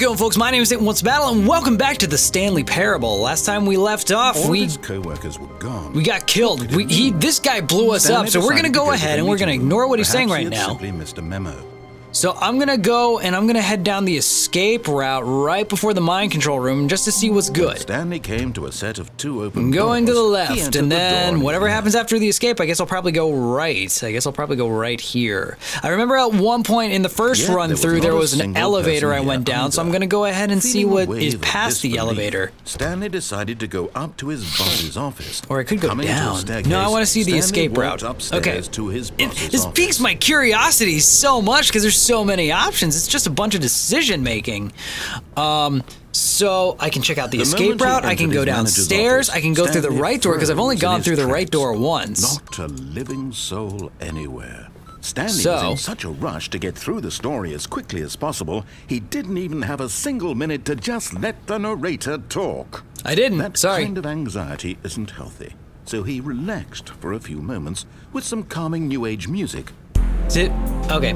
going, folks? My name is NateWantsToBattle, and welcome back to the Stanley Parable. Last time we left off, his co-workers were gone. We got killed. This guy blew us up, so we're gonna go ahead and we're gonna ignore what he's saying right now. Simply missed a memo. So I'm gonna go and I'm gonna head down the escape route right before the mind control room just to see what's good. Stanley came to a set of two open I'm going doors. to the left, and then whatever happens after the escape, I guess I'll probably go right. I guess I'll probably go right here. I remember at one point in the first run through, there was an elevator I went down, so I'm gonna go ahead and see what is past the elevator. Stanley decided to go up to his boss's office. Or I could go down. No, I want to see the escape route. Okay. This piques my curiosity so much because there's so many options. It's just a bunch of decision making. So I can check out the escape route. I can go downstairs. I can go through the right door because I've only gone through the right door once. Not a living soul anywhere. Stanley was in such a rush to get through the story as quickly as possible, he didn't even have a single minute to just let the narrator talk. I didn't. That Sorry. kind of anxiety isn't healthy. So he relaxed for a few moments with some calming new age music. Okay.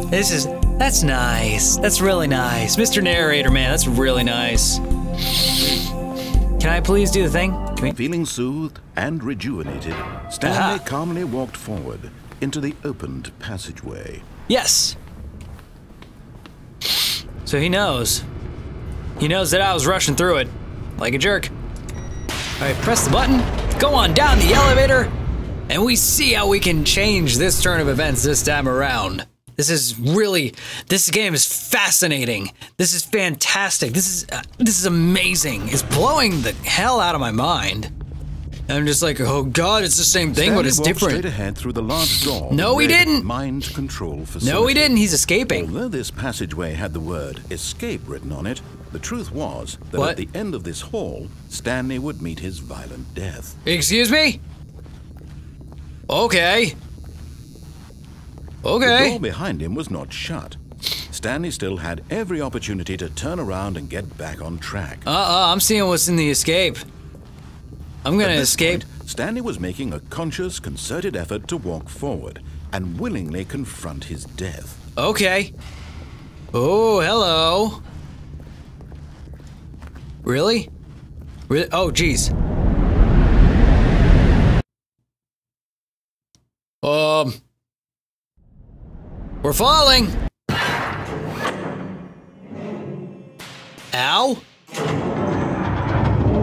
That's nice. That's really nice. Mr. Narrator, man, that's really nice. Can I please do the thing? Feeling soothed and rejuvenated, Stanley calmly walked forward into the opened passageway. Yes. So he knows. He knows that I was rushing through it like a jerk. All right, press the button, go on down the elevator, and we see how we can change this turn of events this time around. This game is fascinating. This is fantastic. This is amazing. It's blowing the hell out of my mind. I'm just like, oh God, it's the same thing, but it's different. Straight ahead through the large door. No, he didn't. Mind control facility. No, he didn't. He's escaping. Although this passageway had the word escape written on it, the truth was that at the end of this hall, Stanley would meet his violent death. Excuse me? Okay. Okay. The door behind him was not shut. Stanley still had every opportunity to turn around and get back on track. I'm seeing what's in the escape. I'm gonna escape. Point, Stanley was making a conscious, concerted effort to walk forward and willingly confront his death. Okay. Oh, hello. Really? Really? Oh, geez. We're falling! Ow!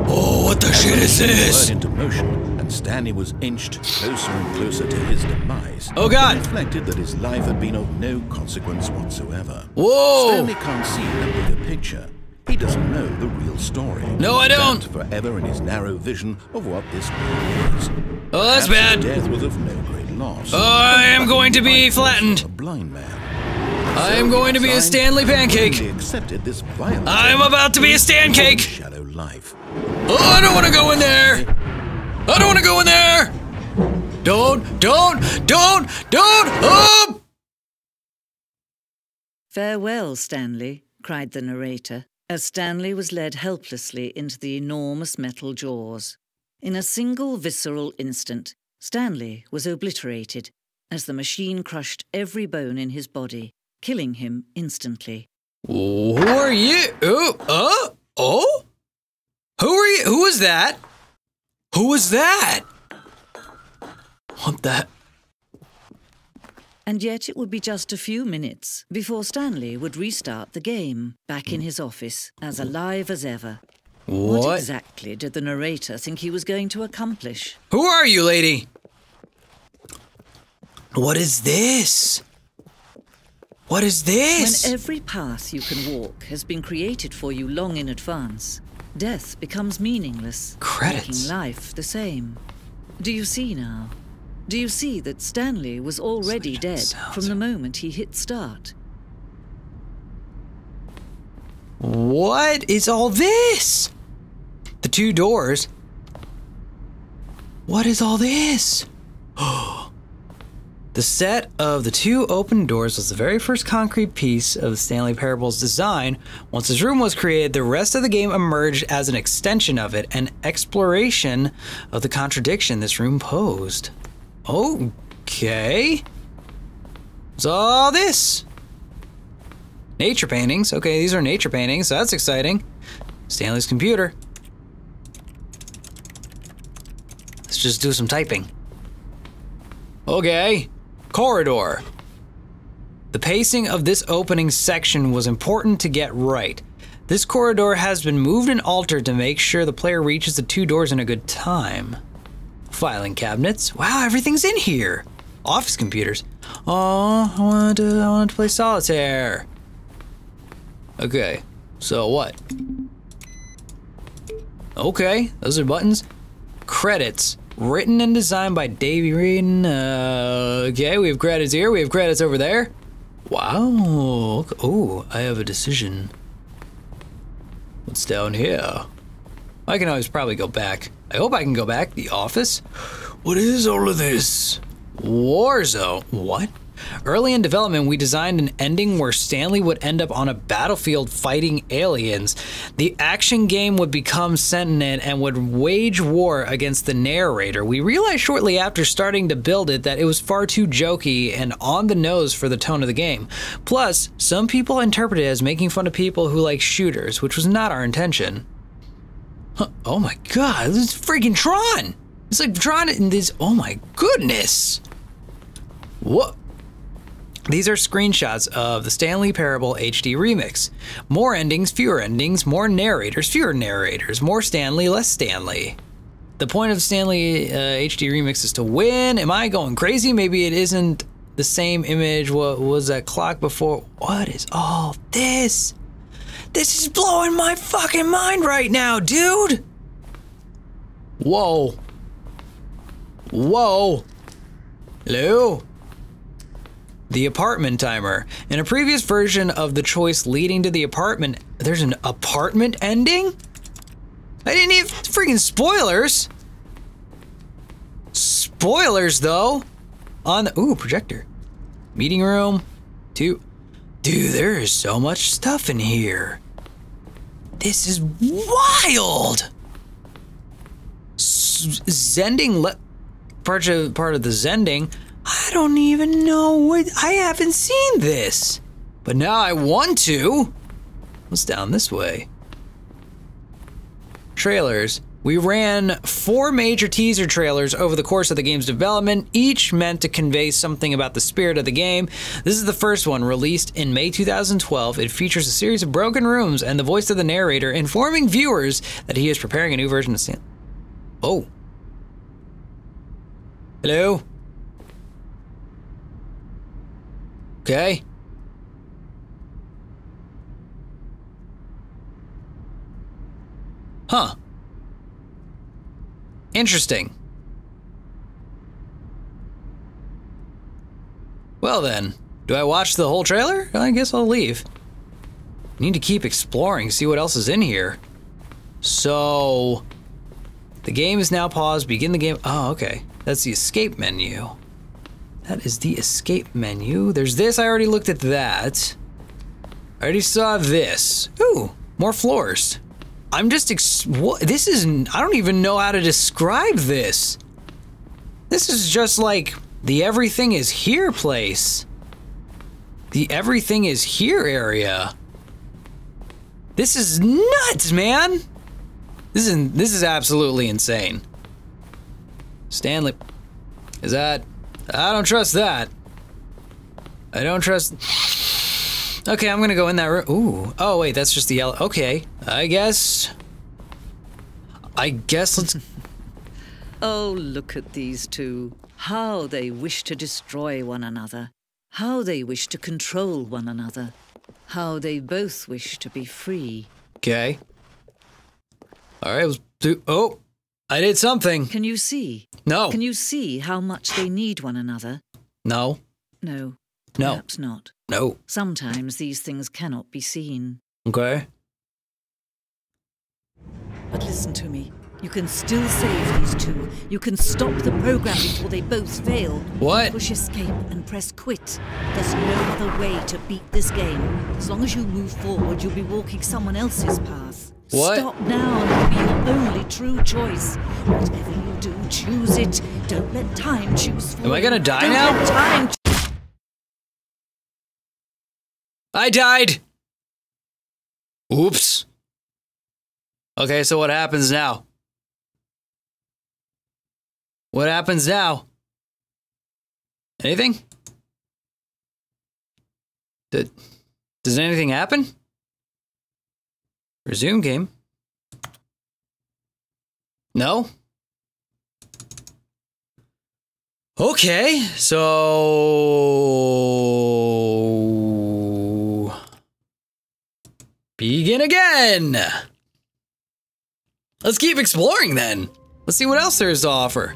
Oh, what the shit is this? Into motion, and Stanley was inched closer and closer to his demise. Oh God! He reflected that his life had been of no consequence whatsoever. Whoa! Stanley can't see the bigger picture. He doesn't know the real story. No, I don't! Trapped forever in his narrow vision of what this world is. Oh, that's bad. Death was of no great loss. Oh, I am going to be flattened. A blind man. I am going to be a Stanley pancake. Accepted this violent I'm about to be a Stan cake. Shallow life. Oh, I don't want to go in there. I don't want to go in there. Don't. Oh! Farewell, Stanley, cried the narrator, as Stanley was led helplessly into the enormous metal jaws. In a single visceral instant, Stanley was obliterated as the machine crushed every bone in his body, killing him instantly. Who are you? Oh? Who are you? Who was that? Who was that? What the? And yet it would be just a few minutes before Stanley would restart the game, back in his office, as alive as ever. What exactly did the narrator think he was going to accomplish? Who are you, lady? What is this? What is this? When every path you can walk has been created for you long in advance, death becomes meaningless, making life the same. Do you see now? Do you see that Stanley was already dead from the moment he hit start? What is all this? The two doors. What is all this? The set of the two open doors was the very first concrete piece of Stanley Parable's design. Once his room was created, the rest of the game emerged as an extension of it, an exploration of the contradiction this room posed. Okay. What's all this? Nature paintings. Okay, these are nature paintings. So that's exciting. Stanley's computer. Let's just do some typing. Okay. Corridor. The pacing of this opening section was important to get right. This corridor has been moved and altered to make sure the player reaches the 2 doors in a good time. Filing cabinets. Wow, everything's in here. Office computers. Oh, I want to play solitaire. Okay, so what? Okay, those are buttons. Credits. Written and designed by Davey Reedon. Okay, we have credits here. We have credits over there. Wow. Oh, I have a decision. What's down here? I can always probably go back. I hope I can go back. The office? What is all of this? Warzone. What? Early in development, we designed an ending where Stanley would end up on a battlefield fighting aliens. The action game would become sentient and would wage war against the narrator. We realized shortly after starting to build it that it was far too jokey and on the nose for the tone of the game. Plus, some people interpreted it as making fun of people who like shooters, which was not our intention. Huh. Oh my god, this is freaking Tron! It's like Tron in this. Oh my goodness! What? These are screenshots of the Stanley Parable HD remix. More endings, fewer endings, more narrators, fewer narrators, more Stanley, less Stanley. The point of Stanley HD remix is to win. Am I going crazy? Maybe it isn't the same image. What was that clock before? What is all this? This is blowing my fucking mind right now, dude. Whoa. Whoa. Hello? The apartment timer. In a previous version of the choice leading to the apartment, there's an apartment ending? I didn't even, freaking spoilers. Spoilers though. On the, ooh, projector. Meeting room, 2. Dude, there is so much stuff in here. This is wild. Zending, part of the Zending. I don't even know what, I haven't seen this. But now I want to. What's down this way? Trailers. We ran 4 major teaser trailers over the course of the game's development, each meant to convey something about the spirit of the game. This is the first one, released in May 2012. It features a series of broken rooms and the voice of the narrator informing viewers that he is preparing a new version of Stanley. Oh. Hello? Okay. Huh. Interesting. Well then, do I watch the whole trailer? I guess I'll leave. Need to keep exploring, see what else is in here. So, the game is now paused, begin the game. Oh, okay. That's the escape menu. That is the escape menu. There's this, I already looked at that. I already saw this. Ooh, more floors. I'm just, this is, I don't even know how to describe this. This is just like the everything is here place. The everything is here area. This is nuts, man. This is absolutely insane. Stanley, is that? I don't trust that. I don't trust. Okay, I'm gonna go in that room. Ooh. Oh wait, that's just the yellow. Okay, I guess let's. Oh, look at these two. How they wish to destroy one another. How they wish to control one another. How they both wish to be free. Okay. All right, let's do. Oh, I did something. Can you see? No. Can you see how much they need one another? No. No. No. Perhaps not. No. Sometimes these things cannot be seen. Okay. But listen to me. You can still save these two. You can stop the program before they both fail. What? Push escape and press quit. There's no other way to beat this game. As long as you move forward, you'll be walking someone else's path. What? Stop now and it'll be your only true choice. Whatever you do, choose it. Don't let time choose for you. Am I gonna die Don't now? Let time I died! Oops. Okay, so what happens now? What happens now? Anything? Does anything happen? Resume game. No? Okay, so... begin again! Let's keep exploring then. Let's see what else there is to offer.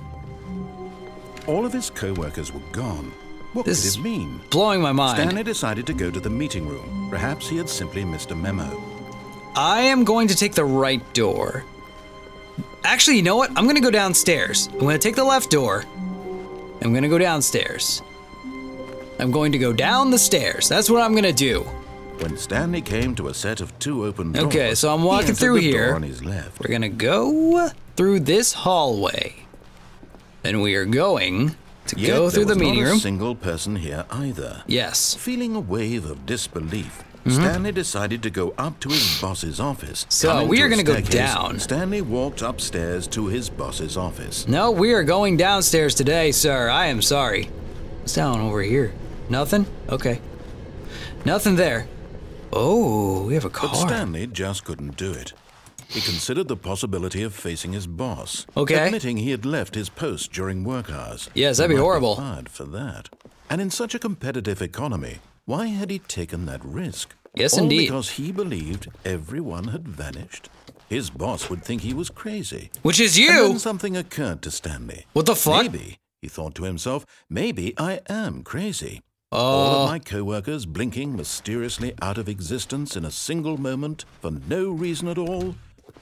All of his co-workers were gone. What could it mean? Blowing my mind. Stanley decided to go to the meeting room. Perhaps he had simply missed a memo. I am going to take the right door. Actually, you know what? I'm gonna go downstairs. I'm gonna take the left door. I'm gonna go downstairs. I'm going to go down the stairs. That's what I'm gonna do. When Stanley came to a set of 2 open doors, okay, so I'm walking through here. On his left. We're gonna go through this hallway. And we are going to go through the meeting room. There was not a single person here either. Yes. Feeling a wave of disbelief, Stanley decided to go up to his boss's office. So we are going to go down. Stanley walked upstairs to his boss's office. No, we are going downstairs today, sir. I am sorry. What's down over here? Nothing? Okay. Nothing there. Oh, we have a car. But Stanley just couldn't do it. He considered the possibility of facing his boss. Okay. Admitting he had left his post during work hours. Yes, that'd be horrible. He might be fired for that. And in such a competitive economy, why had he taken that risk? Yes, All indeed. because he believed everyone had vanished. His boss would think he was crazy. Which is you! And then something occurred to Stanley. What the fuck? Maybe, he thought to himself, maybe I am crazy. All of my co-workers blinking mysteriously out of existence in a single moment for no reason at all.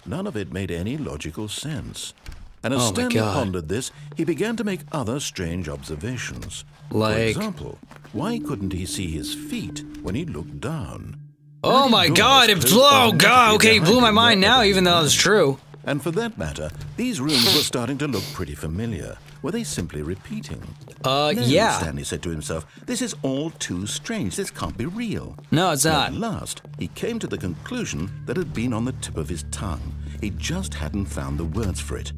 None of it made any logical sense. And as Stanley pondered this, he began to make other strange observations. Like? For example, why couldn't he see his feet when he looked down? Oh my god, it blew, oh god, okay, it blew my mind now, even though it's true. And for that matter, these rooms were starting to look pretty familiar. Were they simply repeating? No, yeah. Stanley said to himself, this is all too strange. This can't be real. No, it's not. At last, he came to the conclusion that had been on the tip of his tongue. He just hadn't found the words for it.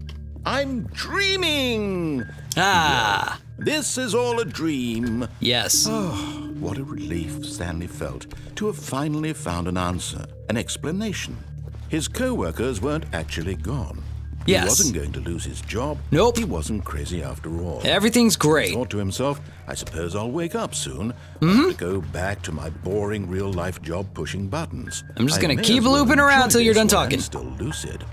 I'm dreaming! Ah! This is all a dream. Yes. Oh, what a relief Stanley felt to have finally found an answer, an explanation. His co-workers weren't actually gone. Yes. He wasn't going to lose his job. Nope. He wasn't crazy after all. Everything's great. He thought to himself, I suppose I'll wake up soon. I'll have to go back to my boring real-life job pushing buttons. I'm just going to keep looping around till you're done talking. I'm still lucid.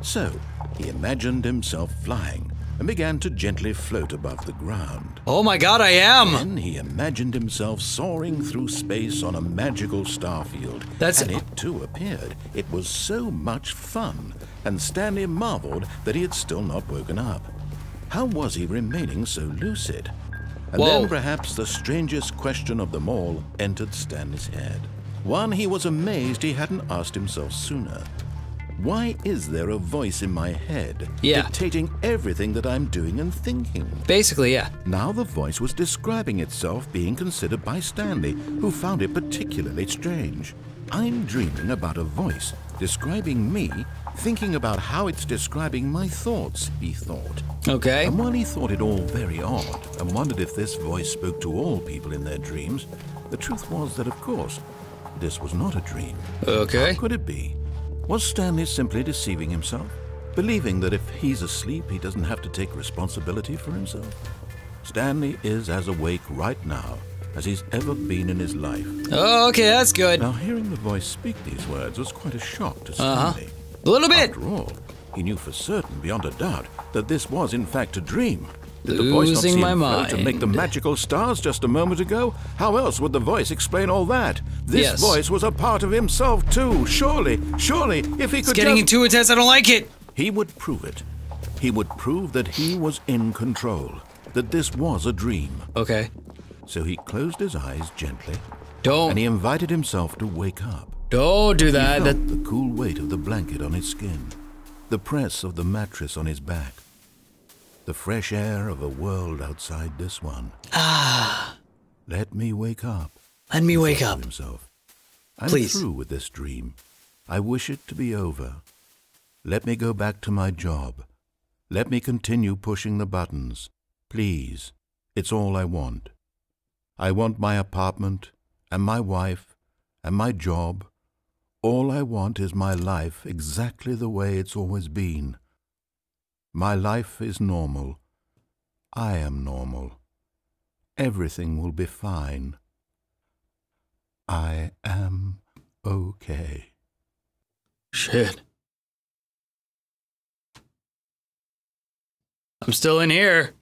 So, he imagined himself flying and began to gently float above the ground. Oh my god, I am! Then he imagined himself soaring through space on a magical star field. And it too appeared. It was so much fun. And Stanley marveled that he had still not woken up. How was he remaining so lucid? And then perhaps the strangest question of them all entered Stanley's head. One he was amazed he hadn't asked himself sooner. Why is there a voice in my head dictating everything that I'm doing and thinking? Basically, yeah. Now the voice was describing itself being considered by Stanley, who found it particularly strange. I'm dreaming about a voice describing me, thinking about how it's describing my thoughts, he thought. Okay. And while he thought it all very odd and wondered if this voice spoke to all people in their dreams, the truth was that, of course, this was not a dream. Okay. How could it be? Was Stanley simply deceiving himself, believing that if he's asleep, he doesn't have to take responsibility for himself? Stanley is as awake right now as he's ever been in his life. Oh, okay, that's good. Now, hearing the voice speak these words was quite a shock to Stanley. A little bit. After all, he knew for certain, beyond a doubt, that this was in fact a dream. Did the Losing voice not see my him float mind. and make the magical stars just a moment ago? How else would the voice explain all that? This voice was a part of himself too. Surely, if he could it's getting into a test, I don't like it. He would prove it. He would prove that he was in control, that this was a dream. Okay. So he closed his eyes gently. Don't. And he invited himself to wake up. Don't do that. He felt the cool weight of the blanket on his skin, the press of the mattress on his back, the fresh air of a world outside this one. Ah. Let me wake up. Let me wake up. Himself. I'm Please. through with this dream. I wish it to be over. Let me go back to my job. Let me continue pushing the buttons. Please, it's all I want. I want my apartment, and my wife, and my job. All I want is my life exactly the way it's always been. My life is normal. I am normal. Everything will be fine. I am okay. Shit. I'm still in here.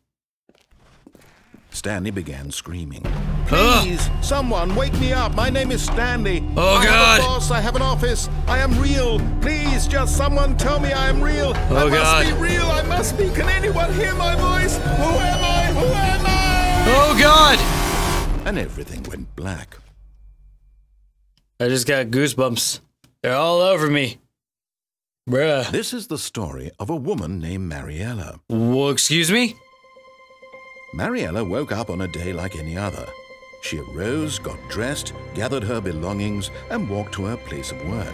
Stanley began screaming. Please, someone wake me up. My name is Stanley. Oh, I God. have a boss. I have an office. I am real. Please, just someone tell me I am real. Oh, I God. must be real. I must be. Can anyone hear my voice? Who am I? Who am I? Oh, God. And everything went black. I just got goosebumps. They're all over me. Bruh. This is the story of a woman named Mariella. Whoa, excuse me? Mariella woke up on a day like any other. She arose, got dressed, gathered her belongings, and walked to her place of work.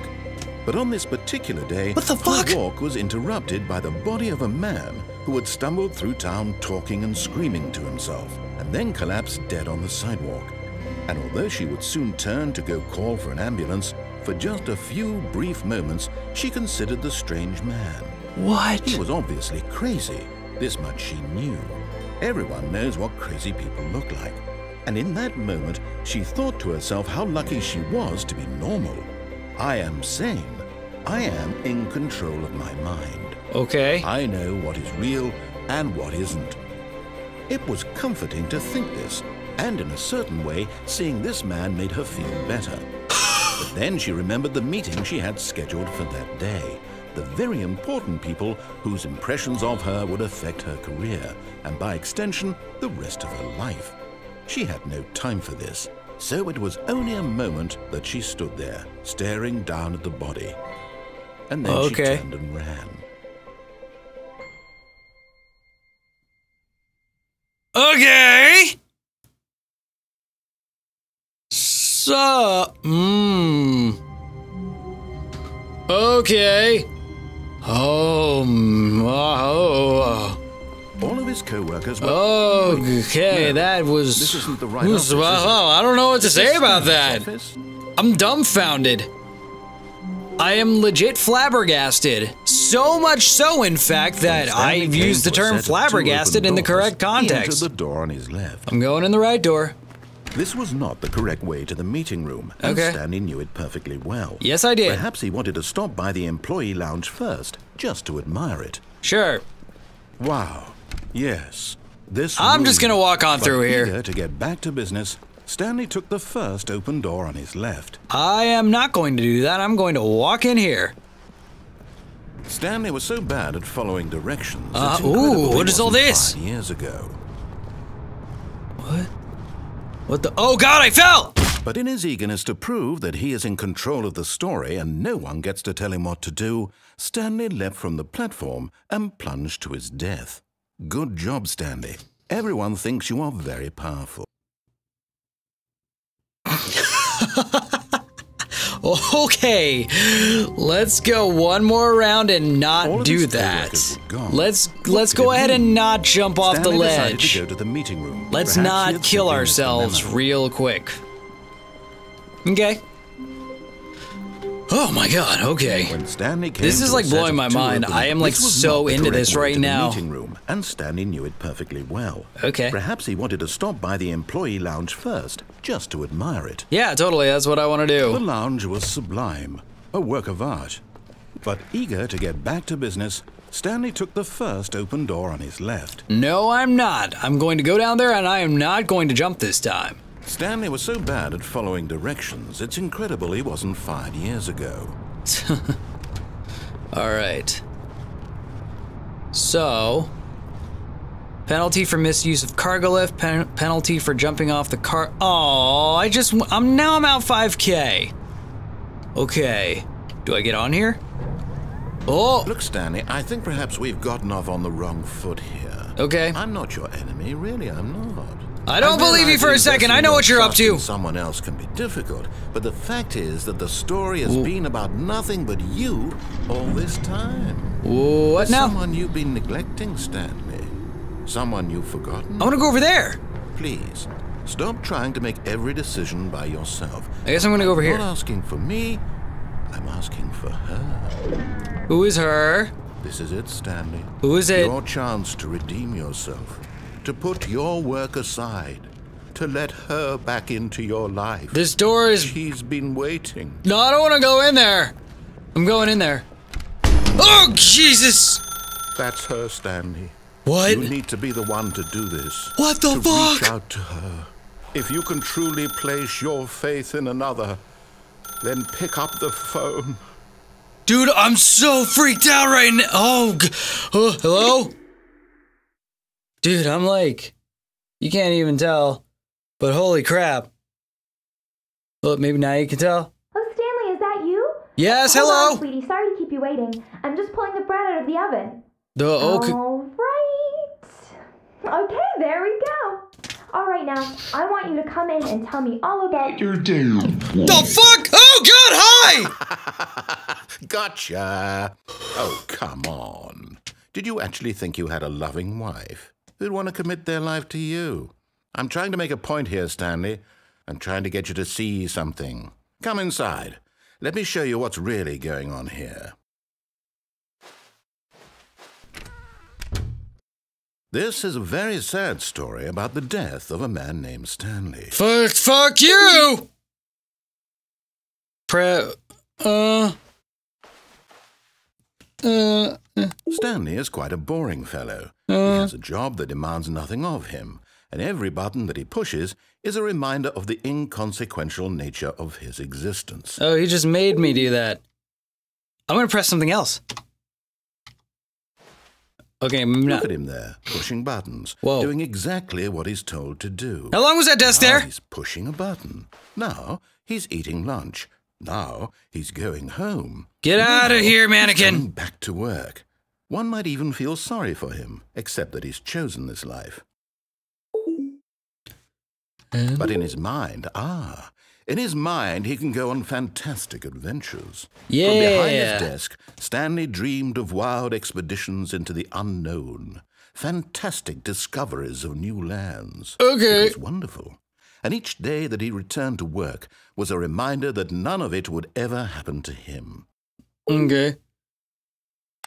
But on this particular day, What the fuck? her walk was interrupted by the body of a man who had stumbled through town talking and screaming to himself, and then collapsed dead on the sidewalk. And although she would soon turn to go call for an ambulance, for just a few brief moments, she considered the strange man. What? He was obviously crazy. This much she knew. Everyone knows what crazy people look like. And in that moment, she thought to herself how lucky she was to be normal. I am sane. I am in control of my mind. Okay. I know what is real and what isn't. It was comforting to think this, and in a certain way, seeing this man made her feel better. But then she remembered the meeting she had scheduled for that day. The very important people whose impressions of her would affect her career, and by extension, the rest of her life. She had no time for this, so it was only a moment that she stood there, staring down at the body. And then she turned and ran. Okay. So, okay. All of his co-workers were... Okay, No, that was... this isn't the right office, is it? I don't know what to say about that. Office? I'm dumbfounded. I am legit flabbergasted. So much so, in fact, that Stanley I've came used the to a term set of two flabbergasted open in the doors. correct He context. entered the door on his left. I'm going in the right door. This was not the correct way to the meeting room, and Okay. Stanley knew it perfectly well. Yes, I did. Perhaps he wanted to stop by the employee lounge first, just to admire it. Sure. Wow. Yes. This I'm just room. gonna walk on But through here. Eager to get back to business, Stanley took the first open door on his left. I am not going to do that. I'm going to walk in here. Stanley was so bad at following directions. ooh, It's incredible what he is all wasn't this? 5 years ago. What? What the? Oh God, I fell! But in his eagerness to prove that he is in control of the story and no one gets to tell him what to do, Stanley leapt from the platform and plunged to his death. Good job, Stanley. Everyone thinks you are very powerful. Okay, let's go one more round and All not of do his that. co-workers were gone. Let's What go could it ahead mean? and not jump off the Stanley decided ledge. to go to the meeting room. Let's Perhaps he not had kill something ourselves memo. real quick. Okay. Oh my God, okay. When Stanley came This is to a like set blowing of my two mind. open- I am like This was so not the into correct this way right to the now. meeting room, and Stanley knew it perfectly well. Okay. Perhaps he wanted to stop by the employee lounge first, just to admire it. Yeah, totally, that's what I want to The do. lounge was sublime, a work of art. But eager to get back to business, Stanley took the first open door on his left. No, I'm not. I'm going to go down there and I am not going to jump this time. Stanley was so bad at following directions, it's incredible he wasn't 5 years ago. All right. So, penalty for misuse of cargo lift, penalty for jumping off the car. Oh, I'm out 5K. Okay. Do I get on here? Oh, Look, Stanley, I think perhaps we've gotten off on the wrong foot here. okay. I'm not your enemy, really, I'm not. I don't believe you for a second. I know what you're up to. Someone else can be difficult, but the fact is that the story has been about nothing but you all this time. What now? Someone you've been neglecting, Stanley. Someone you've forgotten. I want to go over there. Please, stop trying to make every decision by yourself. I guess I'm going to go over here. I'm not asking for me. I'm asking for her. Who is her? This is it, Stanley. Who is it? Your chance to redeem yourself. To put your work aside, to let her back into your life. This door is... She's been waiting. No, I don't want to go in there. I'm going in there. Oh, Jesus! That's her, Stanley. What? You need to be the one to do this. What the fuck? Reach out to her. If you can truly place your faith in another, then pick up the phone. Dude, I'm so freaked out right now. Oh, hello? Dude, I'm like, you can't even tell, but holy crap. Look, maybe now you can tell. Oh, Stanley, is that you? Yes, Hold hello. on, sweetie. Sorry to keep you waiting. I'm just pulling the bread out of the oven. Okay. All right. Okay, there we go. All right, now, I want you to come in and tell me all about your day. The fuck? Oh, God, hi! Gotcha. Oh, come on. Did you actually think you had a loving wife who'd want to commit their life to you? I'm trying to make a point here, Stanley. I'm trying to get you to see something. Come inside. Let me show you what's really going on here. This is a very sad story about the death of a man named Stanley. Fuck you! Stanley is quite a boring fellow. He has a job that demands nothing of him, and every button that he pushes is a reminder of the inconsequential nature of his existence. Oh, he just made me do that. I'm gonna press something else. Okay, Look at him there, pushing buttons, doing exactly what he's told to do. How long was that desk there? He's pushing a button. Now he's eating lunch. Now he's going home. Get out of here, mannequin! He's going back to work. One might even feel sorry for him, except that he's chosen this life. But in his mind, he can go on fantastic adventures. Yeah. From behind his desk, Stanley dreamed of wild expeditions into the unknown, fantastic discoveries of new lands. Okay. It was wonderful. And each day that he returned to work was a reminder that none of it would ever happen to him. Okay.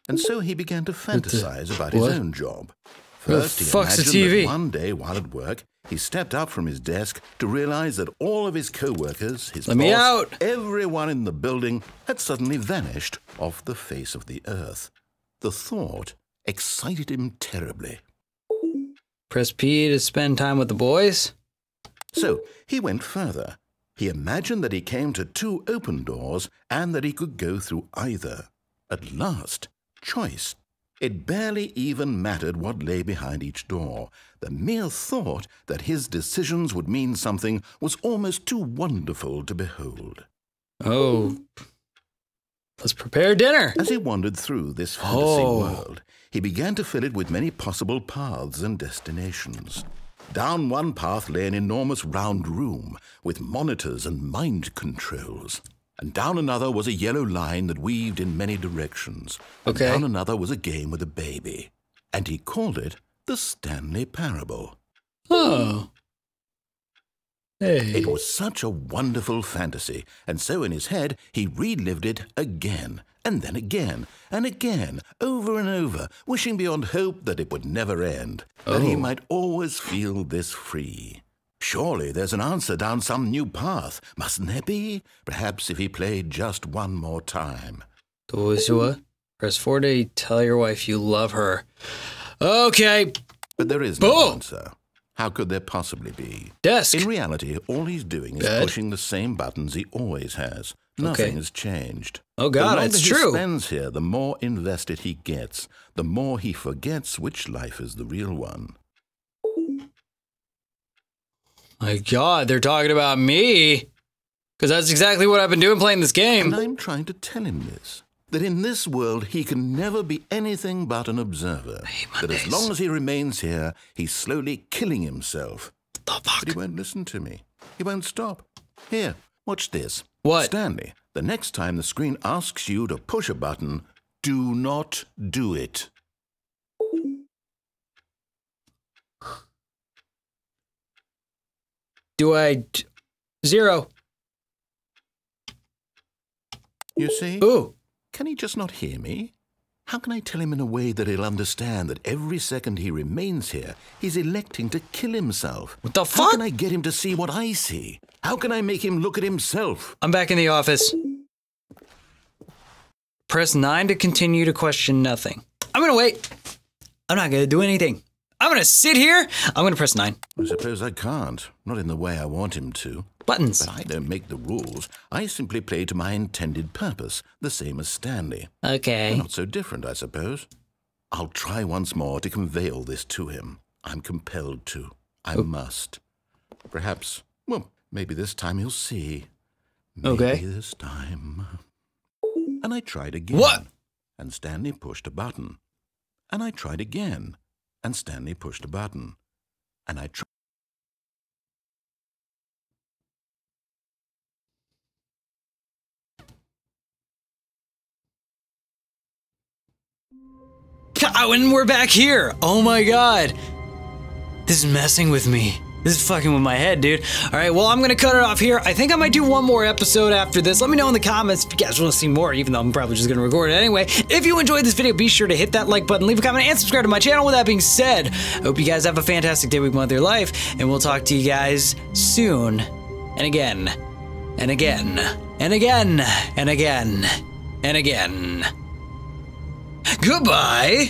And so he began to fantasize about his own job. First, he fuck's the imagined TV? that one day while at work, he stepped up from his desk to realize that all of his co-workers, his boss, everyone in the building had suddenly vanished off the face of the earth. The thought excited him terribly. Press P to spend time with the boys. So he went further. He imagined that he came to 2 open doors and that he could go through either. At last, choice. It barely even mattered what lay behind each door. The mere thought that his decisions would mean something was almost too wonderful to behold. Oh. Let's prepare dinner. As he wandered through this fantasy world, he began to fill it with many possible paths and destinations. Down one path lay an enormous round room with monitors and mind controls. And down another was a yellow line that weaved in many directions. Okay. And down another was a game with a baby. And he called it the Stanley Parable. Oh. Hey. It was such a wonderful fantasy, and so in his head he relived it again, and then again, and again, over and over, wishing beyond hope that it would never end, that he might always feel this free. Surely there's an answer down some new path, mustn't there be? Perhaps if he played just one more time. Press 4 to tell your wife you love her. Okay. But there is no answer. How could there possibly be? Desk. In reality, all he's doing is pushing the same buttons he always has. Nothing has changed. Oh, God, it's true. The longer he spends here, the more invested he gets, the more he forgets which life is the real one. My God, they're talking about me. Because that's exactly what I've been doing playing this game. And I'm trying to tell him this. That in this world, he can never be anything but an observer. That as long as he remains here, he's slowly killing himself. The fuck? But he won't listen to me. He won't stop. Here, watch this. What? Stanley, the next time the screen asks you to push a button, do not do it. Do I... 0. You see? Ooh. Can he just not hear me? How can I tell him in a way that he'll understand that every second he remains here, he's electing to kill himself? What the fuck? How can I get him to see what I see? How can I make him look at himself? I'm back in the office. Press 9 to continue to question nothing. I'm gonna wait. I'm not gonna do anything. I'm gonna sit here. I'm gonna press 9. I suppose I can't. Not in the way I want him to. Buttons. But I don't make the rules. I simply play to my intended purpose, the same as Stanley. Okay. Not so different, I suppose. I'll try once more to convey all this to him. I'm compelled to. I must. Perhaps, well, maybe this time he'll see. Maybe this time. And I tried again. What? And Stanley pushed a button. And I tried again. And Stanley pushed a button. And I tried. And we're back here. Oh my god. This is messing with me. This is fucking with my head, dude. All right, well, I'm going to cut it off here. I think I might do one more episode after this. Let me know in the comments if you guys want to see more, even though I'm probably just going to record it anyway. If you enjoyed this video, be sure to hit that like button, leave a comment, and subscribe to my channel. With that being said, I hope you guys have a fantastic day, week, month, of your life, and we'll talk to you guys soon. And again, and again, and again, and again, and again. Goodbye.